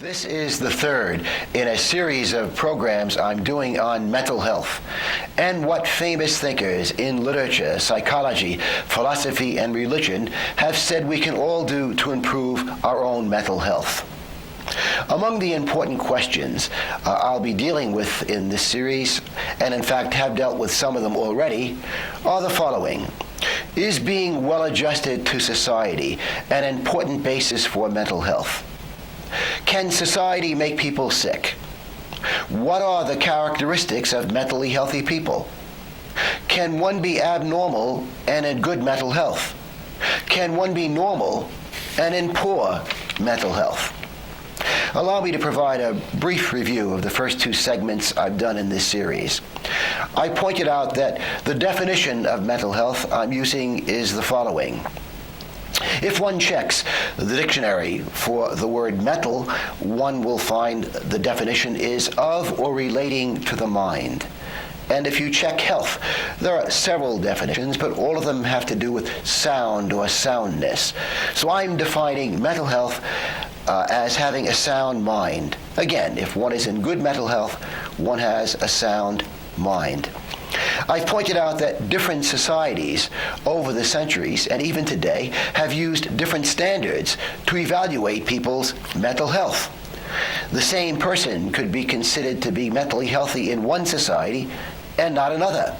This is the third in a series of programs I'm doing on mental health and what famous thinkers in literature, psychology, philosophy, and religion have said we can all do to improve our own mental health. Among the important questions I'll be dealing with in this series, and in fact have dealt with some of them already, are the following. Is being well adjusted to society an important basis for mental health? Can society make people sick? What are the characteristics of mentally healthy people? Can one be abnormal and in good mental health? Can one be normal and in poor mental health? Allow me to provide a brief review of the first two segments I've done in this series. I pointed out that the definition of mental health I'm using is the following. If one checks the dictionary for the word mental, one will find the definition is of or relating to the mind. And if you check health, there are several definitions, but all of them have to do with sound or soundness. So I'm defining mental health as having a sound mind. Again, if one is in good mental health, one has a sound mind. I've pointed out that different societies over the centuries and even today have used different standards to evaluate people's mental health. The same person could be considered to be mentally healthy in one society and not another.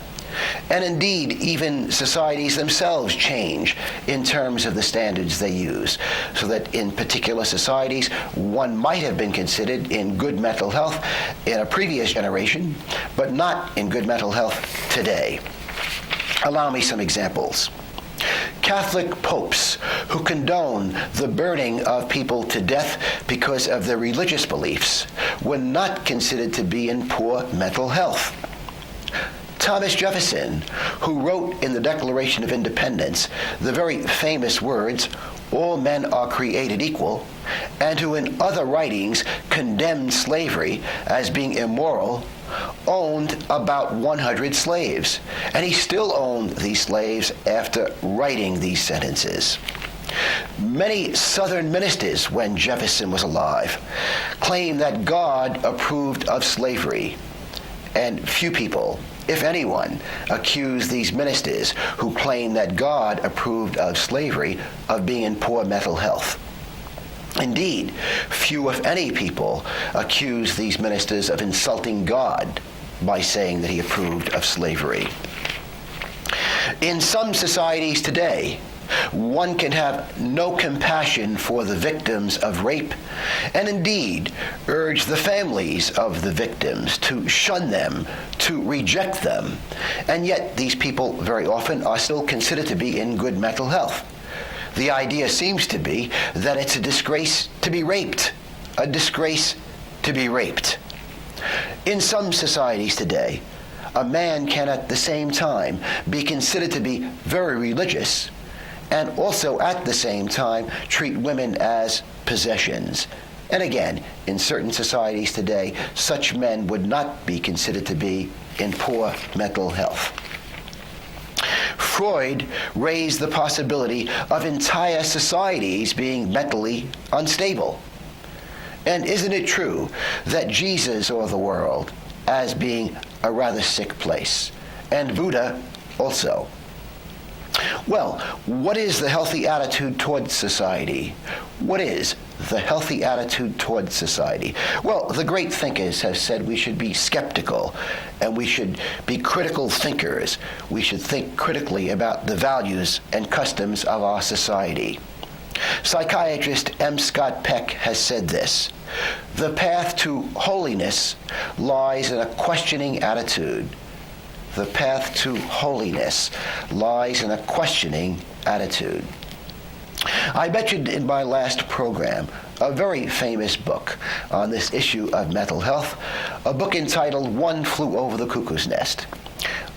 And indeed, even societies themselves change in terms of the standards they use, so that in particular societies, one might have been considered in good mental health in a previous generation, but not in good mental health today. Allow me some examples. Catholic popes who condone the burning of people to death because of their religious beliefs were not considered to be in poor mental health. Thomas Jefferson, who wrote in the Declaration of Independence the very famous words, "All men are created equal," and who in other writings condemned slavery as being immoral, owned about 100 slaves. And he still owned these slaves after writing these sentences. Many Southern ministers, when Jefferson was alive, claimed that God approved of slavery, and few people, if anyone, accuse these ministers who claim that God approved of slavery of being in poor mental health. Indeed, few, if any, people accuse these ministers of insulting God by saying that he approved of slavery. In some societies today, one can have no compassion for the victims of rape, and indeed urge the families of the victims to shun them, to reject them. And yet these people very often are still considered to be in good mental health. The idea seems to be that it's a disgrace to be raped, a disgrace to be raped. In some societies today, a man can at the same time be considered to be very religious and also at the same time treat women as possessions. And again, in certain societies today, such men would not be considered to be in poor mental health. Freud raised the possibility of entire societies being mentally unstable. And isn't it true that Jesus saw the world as being a rather sick place, and Buddha also? Well, what is the healthy attitude towards society? What is the healthy attitude towards society? Well, the great thinkers have said we should be skeptical and we should be critical thinkers. We should think critically about the values and customs of our society. Psychiatrist M. Scott Peck has said this: "The path to holiness lies in a questioning attitude." The path to holiness lies in a questioning attitude. I mentioned in my last program a very famous book on this issue of mental health, a book entitled One Flew Over the Cuckoo's Nest.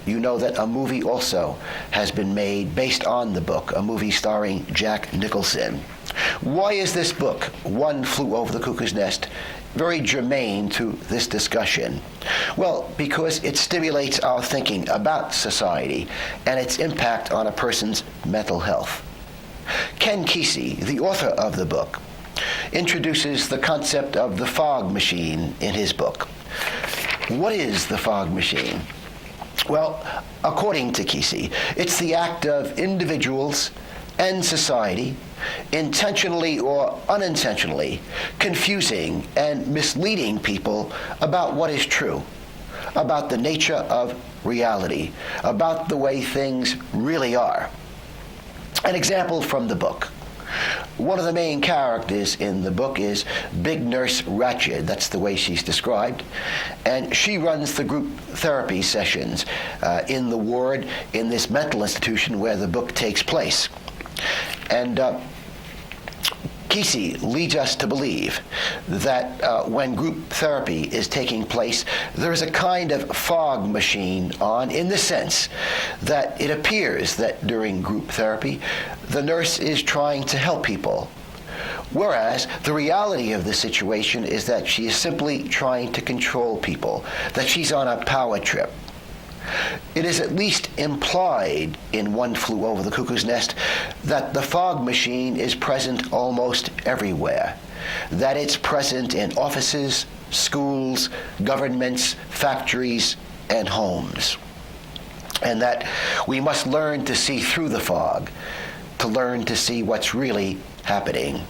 You know that a movie also has been made based on the book, a movie starring Jack Nicholson. Why is this book, One Flew Over the Cuckoo's Nest, very germane to this discussion? Well, because it stimulates our thinking about society and its impact on a person's mental health. Ken Kesey, the author of the book, introduces the concept of the fog machine in his book. What is the fog machine? Well, according to Kesey, it's the act of individuals and society intentionally or unintentionally confusing and misleading people about what is true, about the nature of reality, about the way things really are. An example from the book. One of the main characters in the book is Big Nurse Ratched. That's the way she's described. And she runs the group therapy sessions in the ward in this mental institution where the book takes place. And Kesey leads us to believe that when group therapy is taking place, there is a kind of fog machine on, in the sense that it appears that during group therapy, the nurse is trying to help people, whereas the reality of the situation is that she is simply trying to control people, that she's on a power trip. It is at least implied in One Flew Over the Cuckoo's Nest that the fog machine is present almost everywhere, that it's present in offices, schools, governments, factories, and homes, and that we must learn to see through the fog, to learn to see what's really happening.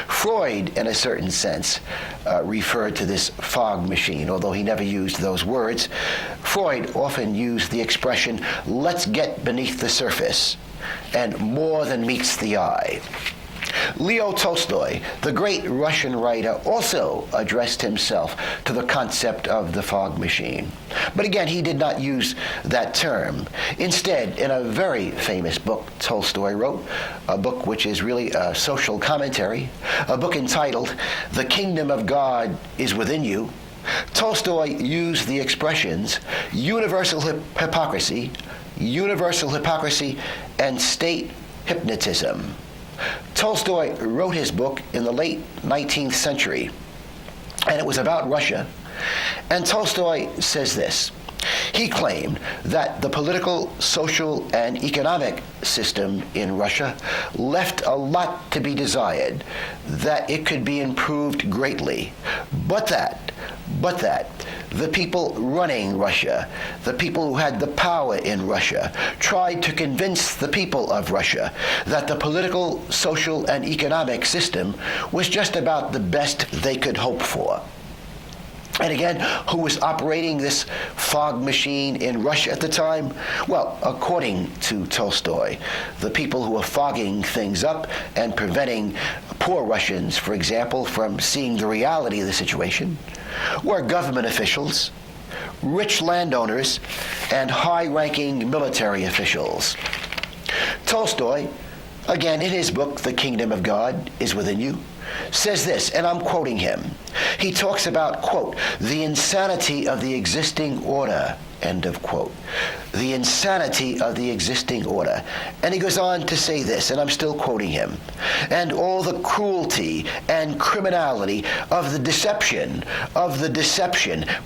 Freud, in a certain sense, referred to this fog machine, although he never used those words. Freud often used the expression, let's get beneath the surface, and more than meets the eye. Leo Tolstoy, the great Russian writer, also addressed himself to the concept of the fog machine. But again, he did not use that term. Instead, in a very famous book Tolstoy wrote, a book which is really a social commentary, a book entitled The Kingdom of God is Within You, Tolstoy used the expressions universal hypocrisy, and state hypnotism. Tolstoy wrote his book in the late 19th century, and it was about Russia. And Tolstoy says this. He claimed that the political, social, and economic system in Russia left a lot to be desired, that it could be improved greatly, but that the people running Russia, the people who had the power in Russia, tried to convince the people of Russia that the political, social, and economic system was just about the best they could hope for. And again, who was operating this fog machine in Russia at the time? Well, according to Tolstoy, the people who were fogging things up and preventing poor Russians, for example, from seeing the reality of the situation were government officials, rich landowners, and high-ranking military officials. Tolstoy, again in his book, The Kingdom of God is Within You, says this, and I'm quoting him. He talks about, quote, the insanity of the existing order, end of quote. The insanity of the existing order. And he goes on to say this, and I'm still quoting him, and all the cruelty and criminality of the deception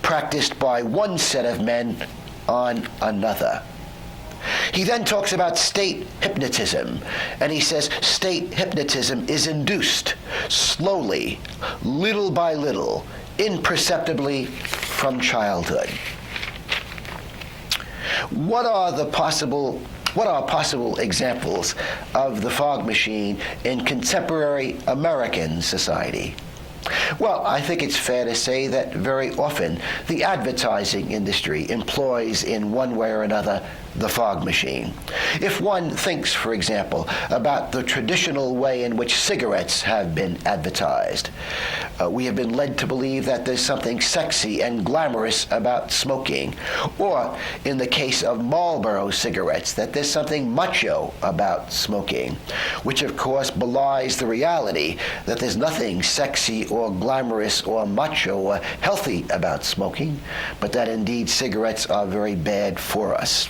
practiced by one set of men on another. He then talks about state hypnotism, and he says state hypnotism is induced slowly, little by little, imperceptibly from childhood. What are possible examples of the fog machine in contemporary American society? Well, I think it's fair to say that very often the advertising industry employs in one way or another the fog machine. If one thinks, for example, about the traditional way in which cigarettes have been advertised, we have been led to believe that there's something sexy and glamorous about smoking, or in the case of Marlboro cigarettes, that there's something macho about smoking, which of course belies the reality that there's nothing sexy or glamorous or macho or healthy about smoking, but that indeed cigarettes are very bad for us.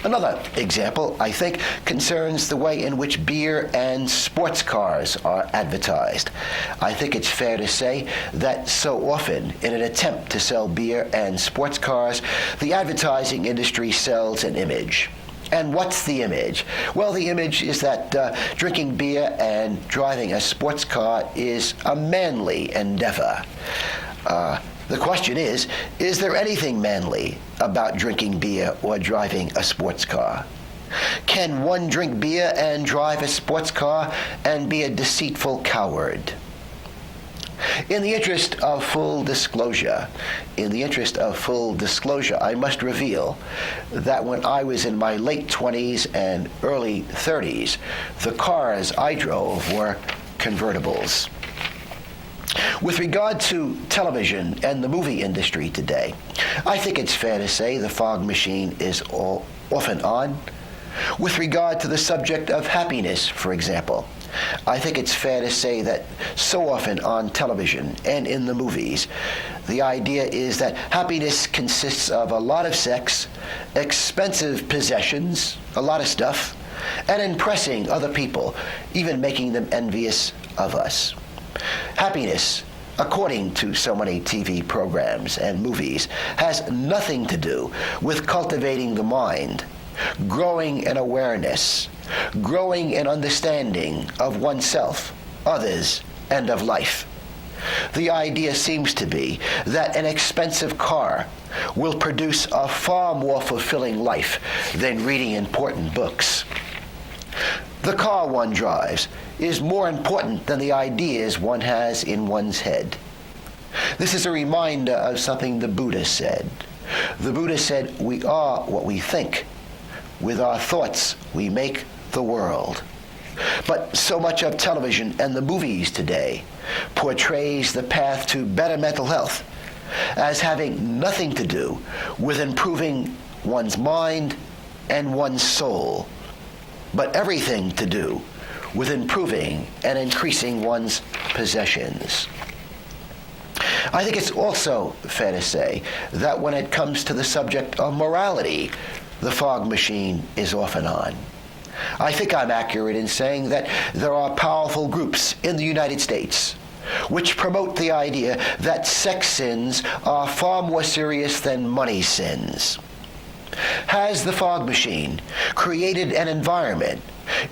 Another example, I think, concerns the way in which beer and sports cars are advertised. I think it's fair to say that so often, in an attempt to sell beer and sports cars, the advertising industry sells an image. And what's the image? Well, the image is that drinking beer and driving a sports car is a manly endeavor. The question is there anything manly about drinking beer or driving a sports car? Can one drink beer and drive a sports car and be a deceitful coward? In the interest of full disclosure, I must reveal that when I was in my late 20s and early 30s, the cars I drove were convertibles. With regard to television and the movie industry today, I think it's fair to say the fog machine is often on. With regard to the subject of happiness, for example, I think it's fair to say that so often on television and in the movies, the idea is that happiness consists of a lot of sex, expensive possessions, a lot of stuff, and impressing other people, even making them envious of us. Happiness, according to so many TV programs and movies, has nothing to do with cultivating the mind, growing in awareness, growing in understanding of oneself, others, and of life. The idea seems to be that an expensive car will produce a far more fulfilling life than reading important books. The car one drives is more important than the ideas one has in one's head. This is a reminder of something the Buddha said. The Buddha said, "We are what we think. With our thoughts, we make the world." But so much of television and the movies today portrays the path to better mental health as having nothing to do with improving one's mind and one's soul, but everything to do with improving and increasing one's possessions. I think it's also fair to say that when it comes to the subject of morality, the fog machine is often on. I think I'm accurate in saying that there are powerful groups in the United States which promote the idea that sex sins are far more serious than money sins. Has the fog machine created an environment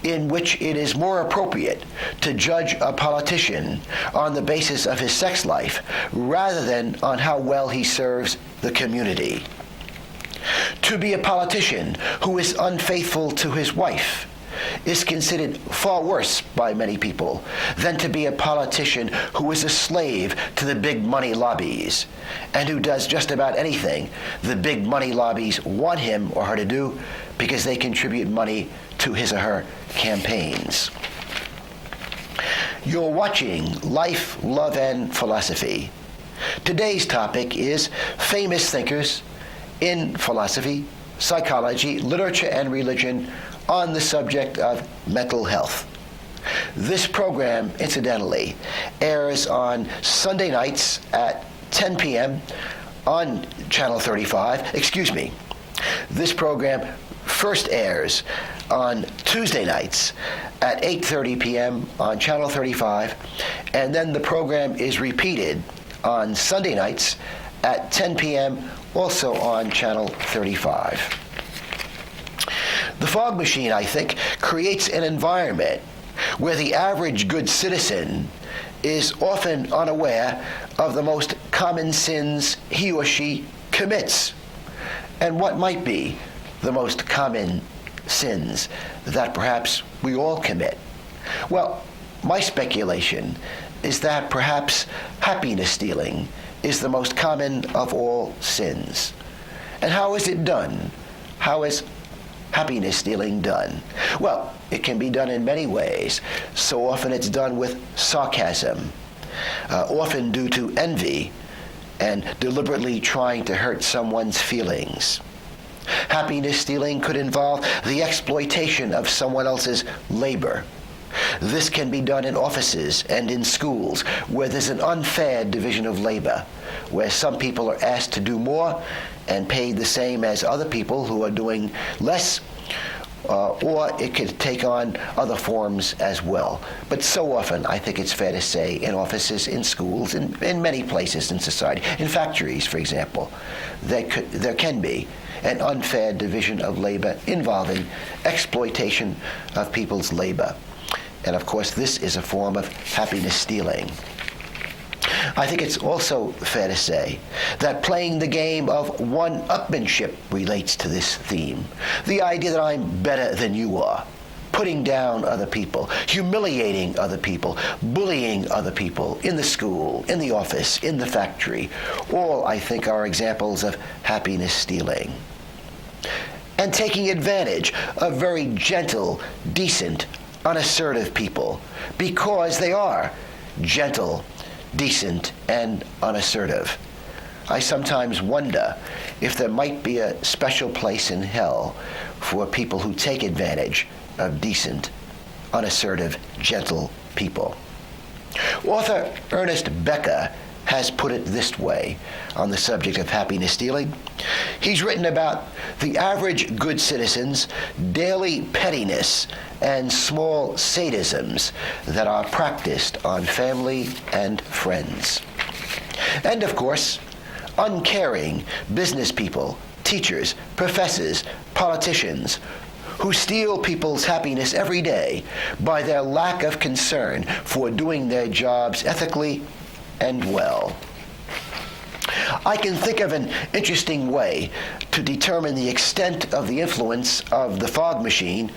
in which it is more appropriate to judge a politician on the basis of his sex life rather than on how well he serves the community? To be a politician who is unfaithful to his wife is considered far worse by many people than to be a politician who is a slave to the big money lobbies and who does just about anything the big money lobbies want him or her to do because they contribute money to his or her campaigns. You're watching Life, Love, and Philosophy. Today's topic is famous thinkers in philosophy, psychology, literature, and religion on the subject of mental health. This program, incidentally, airs on Sunday nights at 10 p.m. on Channel 35. This program first airs on Tuesday nights at 8:30 p.m. on Channel 35, and then the program is repeated on Sunday nights at 10 p.m. also on Channel 35. The fog machine, I think, creates an environment where the average good citizen is often unaware of the most common sins he or she commits. And what might be the most common sins that perhaps we all commit? Well, my speculation is that perhaps happiness stealing is the most common of all sins. And how is it done? How is happiness stealing done? Well, it can be done in many ways. So often it's done with sarcasm, often due to envy and deliberately trying to hurt someone's feelings. Happiness stealing could involve the exploitation of someone else's labor. This can be done in offices and in schools where there's an unfair division of labor, where some people are asked to do more and paid the same as other people who are doing less, or it could take on other forms as well. But so often, I think it's fair to say, in offices, in schools, in many places in society, in factories, for example, there can be and unfair division of labor involving exploitation of people's labor. And of course, this is a form of happiness stealing. I think it's also fair to say that playing the game of one-upmanship relates to this theme. The idea that I'm better than you are, putting down other people, humiliating other people, bullying other people in the school, in the office, in the factory, all, I think, are examples of happiness stealing. And taking advantage of very gentle, decent, unassertive people because they are gentle, decent, and unassertive. I sometimes wonder if there might be a special place in hell for people who take advantage of decent, unassertive, gentle people. Author Ernest Becker has put it this way on the subject of happiness stealing. He's written about the average good citizen's daily pettiness and small sadisms that are practiced on family and friends. And of course, uncaring business people, teachers, professors, politicians, who steal people's happiness every day by their lack of concern for doing their jobs ethically and well. I can think of an interesting way to determine the extent of the influence of the fog machine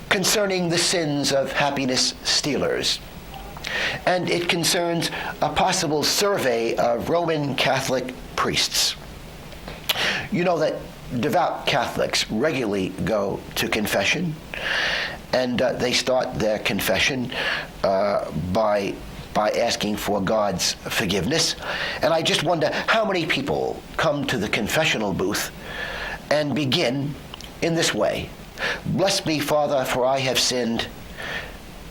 concerning the sins of happiness stealers. And it concerns a possible survey of Roman Catholic priests. You know that devout Catholics regularly go to confession, and they start their confession by asking for God's forgiveness. And I just wonder how many people come to the confessional booth and begin in this way. Bless me, Father, for I have sinned.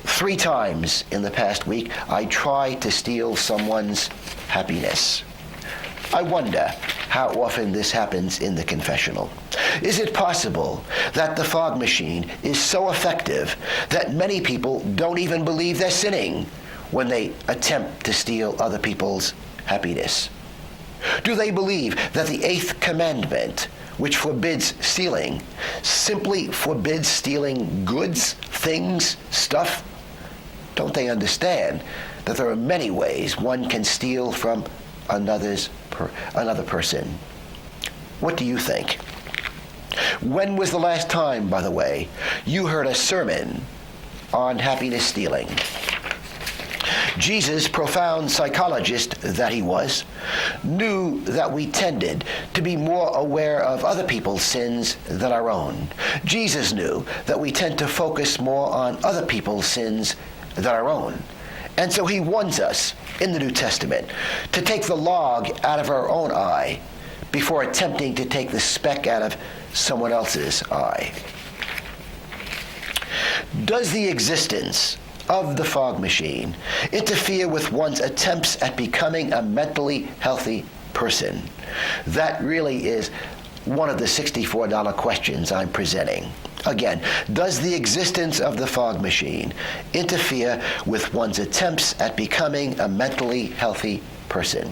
3 times in the past week, I tried to steal someone's happiness. I wonder how often this happens in the confessional. Is it possible that the fog machine is so effective that many people don't even believe they're sinning when they attempt to steal other people's happiness? Do they believe that the 8th commandment, which forbids stealing, simply forbids stealing goods, things, stuff? Don't they understand that there are many ways one can steal from another person? What do you think? When was the last time, by the way, you heard a sermon on happiness stealing? Jesus, profound psychologist that he was, knew that we tended to be more aware of other people's sins than our own. Jesus knew that we tend to focus more on other people's sins than our own. And so he warns us in the New Testament to take the log out of our own eye before attempting to take the speck out of someone else's eye. Does the existence of the fog machine interfere with one's attempts at becoming a mentally healthy person? That really is one of the $64 questions I'm presenting. Again, does the existence of the fog machine interfere with one's attempts at becoming a mentally healthy person?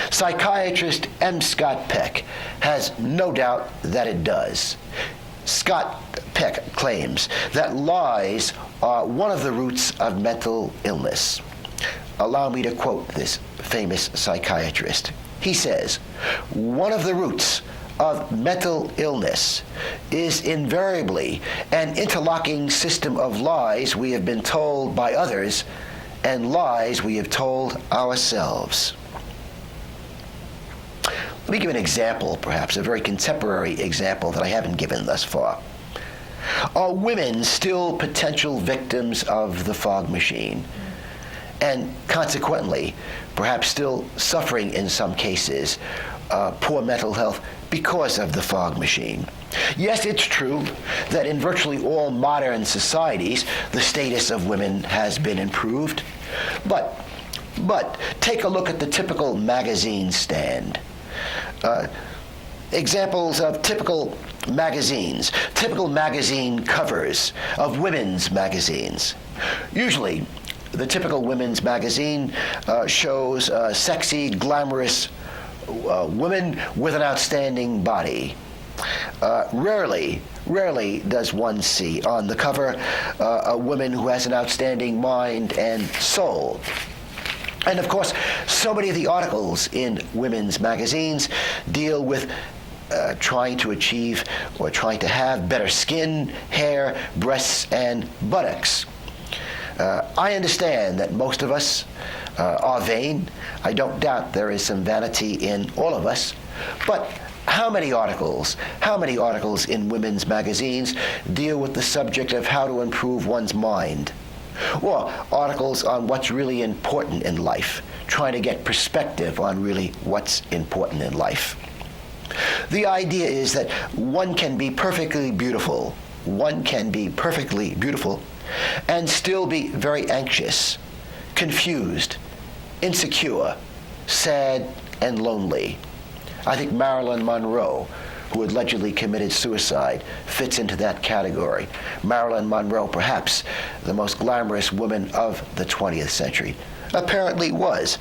Psychiatrist M. Scott Peck has no doubt that it does. Scott Peck claims that lies are one of the roots of mental illness. Allow me to quote this famous psychiatrist. He says, "One of the roots of mental illness is invariably an interlocking system of lies we have been told by others and lies we have told ourselves." Let me give an example, perhaps, a very contemporary example that I haven't given thus far. Are women still potential victims of the fog machine? And consequently, perhaps still suffering in some cases, poor mental health because of the fog machine? Yes, it's true that in virtually all modern societies, the status of women has been improved. But take a look at the typical magazine stand. Examples of typical magazine covers of women's magazines. Usually, the typical women's magazine shows a sexy, glamorous woman with an outstanding body. Rarely does one see on the cover a woman who has an outstanding mind and soul. And of course, so many of the articles in women's magazines deal with trying to achieve or trying to have better skin, hair, breasts, and buttocks. I understand that most of us are vain. I don't doubt there is some vanity in all of us. But how many articles in women's magazines deal with the subject of how to improve one's mind? Or articles on what's really important in life, trying to get perspective on really what's important in life. The idea is that one can be perfectly beautiful and still be very anxious, confused, insecure, sad, and lonely. I think Marilyn Monroe, who allegedly committed suicide, fits into that category. Marilyn Monroe, perhaps the most glamorous woman of the 20th century, apparently was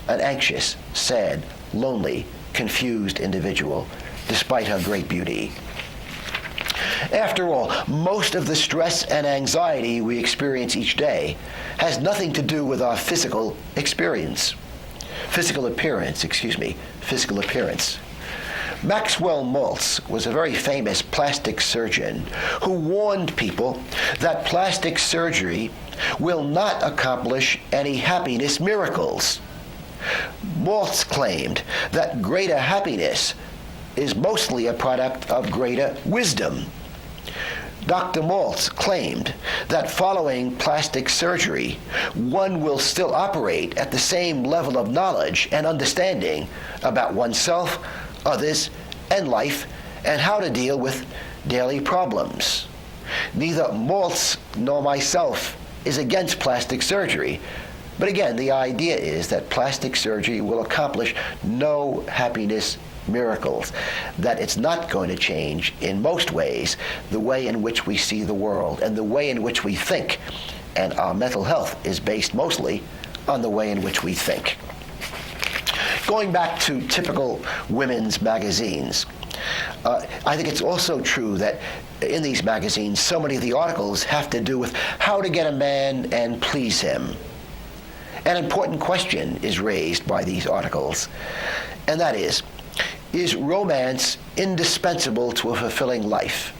an anxious, sad, lonely, confused individual, despite her great beauty. After all, most of the stress and anxiety we experience each day has nothing to do with our physical appearance. Maxwell Maltz was a very famous plastic surgeon who warned people that plastic surgery will not accomplish any happiness miracles. Maltz claimed that greater happiness is mostly a product of greater wisdom. Dr. Maltz claimed that following plastic surgery, one will still operate at the same level of knowledge and understanding about oneself, others, and life, and how to deal with daily problems. Neither Maltz nor myself is against plastic surgery, but again, the idea is that plastic surgery will accomplish no happiness miracles, that it's not going to change in most ways the way in which we see the world and the way in which we think, and our mental health is based mostly on the way in which we think. Going back to typical women's magazines, I think it's also true that in these magazines, so many of the articles have to do with how to get a man and please him. An important question is raised by these articles, and that is romance indispensable to a fulfilling life?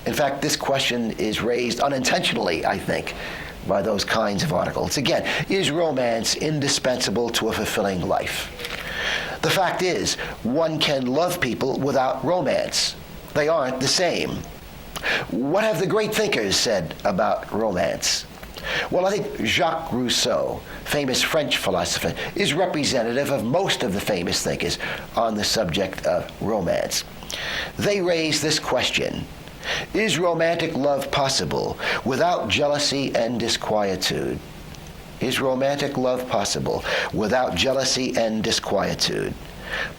In fact, this question is raised unintentionally, I think, by those kinds of articles. Again, is romance indispensable to a fulfilling life? The fact is, one can love people without romance. They aren't the same. What have the great thinkers said about romance? Well, I think Jacques Rousseau, famous French philosopher, is representative of most of the famous thinkers on the subject of romance. They raise this question: is romantic love possible without jealousy and disquietude? Is romantic love possible without jealousy and disquietude?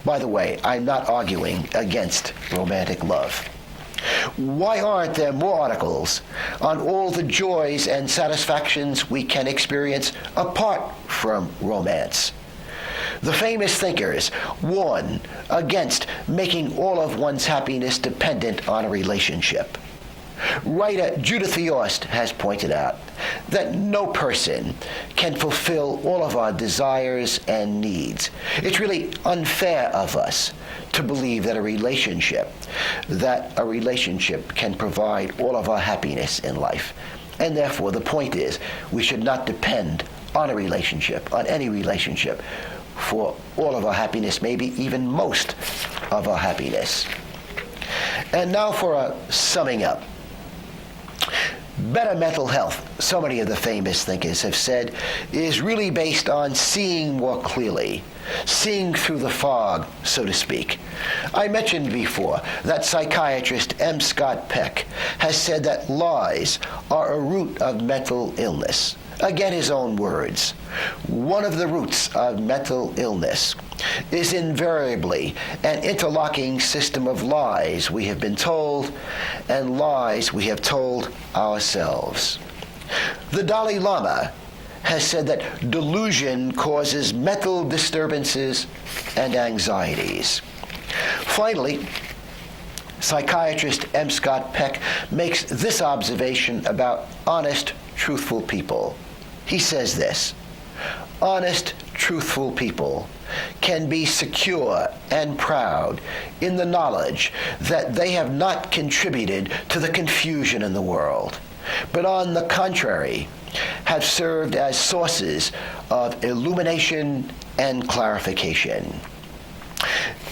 By the way, I'm not arguing against romantic love. Why aren't there more articles on all the joys and satisfactions we can experience apart from romance? The famous thinkers warn against making all of one's happiness dependent on a relationship. Writer Judith Yost has pointed out that no person can fulfill all of our desires and needs. It's really unfair of us to believe that a relationship can provide all of our happiness in life. And therefore, the point is, we should not depend on any relationship, for all of our happiness, maybe even most of our happiness. And now for a summing up. Better mental health, so many of the famous thinkers have said, is really based on seeing more clearly, seeing through the fog, so to speak. I mentioned before that psychiatrist M. Scott Peck has said that lies are a root of mental illness. Again, his own words. One of the roots of mental illness is invariably an interlocking system of lies we have been told and lies we have told ourselves. The Dalai Lama has said that delusion causes mental disturbances and anxieties. Finally, Psychiatrist M. Scott Peck makes this observation about honest, truthful people. He says this: honest, truthful people can be secure and proud in the knowledge that they have not contributed to the confusion in the world, but on the contrary, have served as sources of illumination and clarification.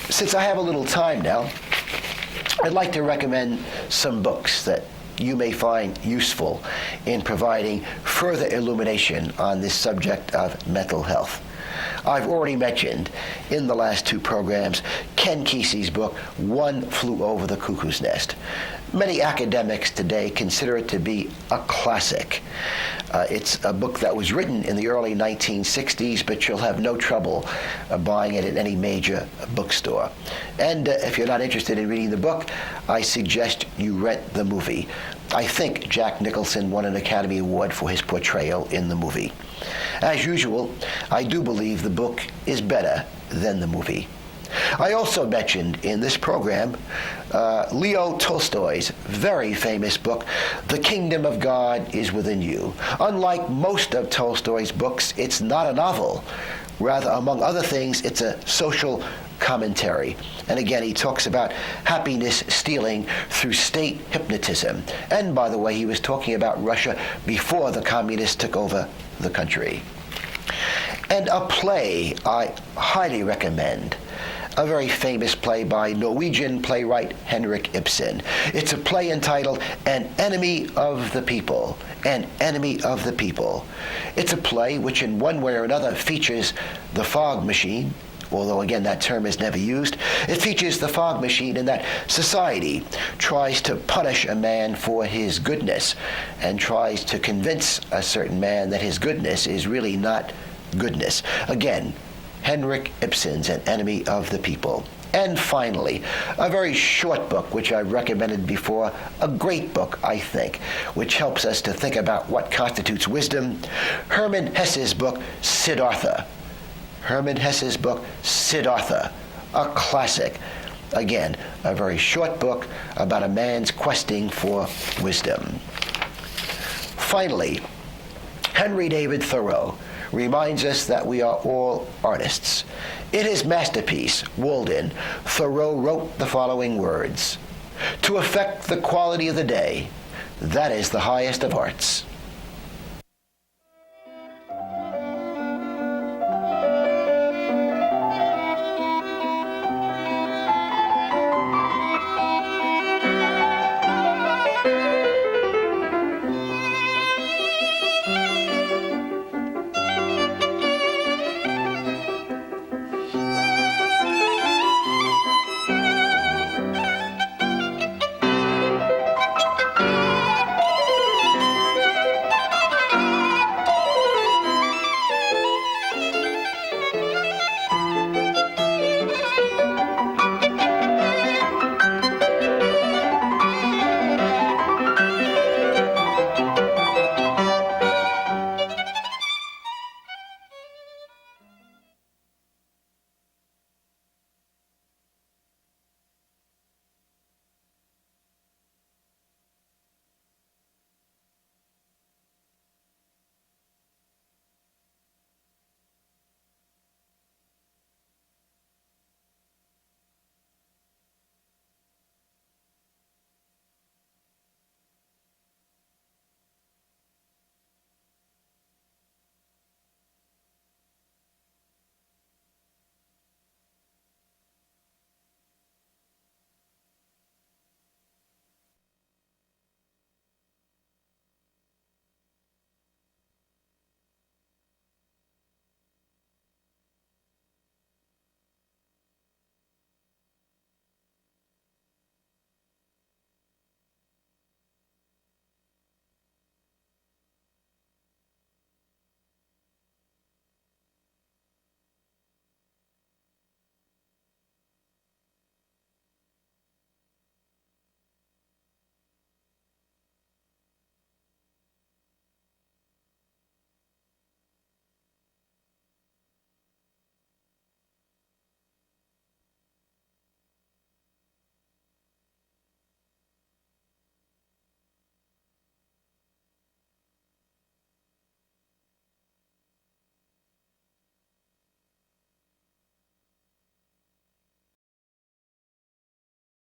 Since I have a little time now, I'd like to recommend some books that you may find useful in providing further illumination on this subject of mental health. I've already mentioned in the last two programs Ken Kesey's book, One Flew Over the Cuckoo's Nest. Many academics today consider it to be a classic. It's a book that was written in the early 1960s, but you'll have no trouble buying it at any major bookstore. And if you're not interested in reading the book, I suggest you rent the movie. I think Jack Nicholson won an Academy Award for his portrayal in the movie. As usual, I do believe the book is better than the movie. I also mentioned in this program Leo Tolstoy's very famous book, The Kingdom of God is Within You. Unlike most of Tolstoy's books, it's not a novel. Rather, among other things, it's a social commentary. And again, he talks about happiness stealing through state hypnotism. And by the way, he was talking about Russia before the communists took over the country. And a play I highly recommend, a very famous play by Norwegian playwright Henrik Ibsen. It's a play entitled An Enemy of the People. An Enemy of the People. It's a play which in one way or another features the fog machine, although again that term is never used. It features the fog machine in that society tries to punish a man for his goodness and tries to convince a certain man that his goodness is really not goodness. Again, Henrik Ibsen's An Enemy of the People. And finally, a very short book, which I've recommended before, a great book, I think, which helps us to think about what constitutes wisdom, Hermann Hesse's book, Siddhartha. Hermann Hesse's book, Siddhartha, a classic. Again, a very short book about a man's questing for wisdom. Finally, Henry David Thoreau reminds us that we are all artists. In his masterpiece, Walden, Thoreau wrote the following words: "To affect the quality of the day, that is the highest of arts."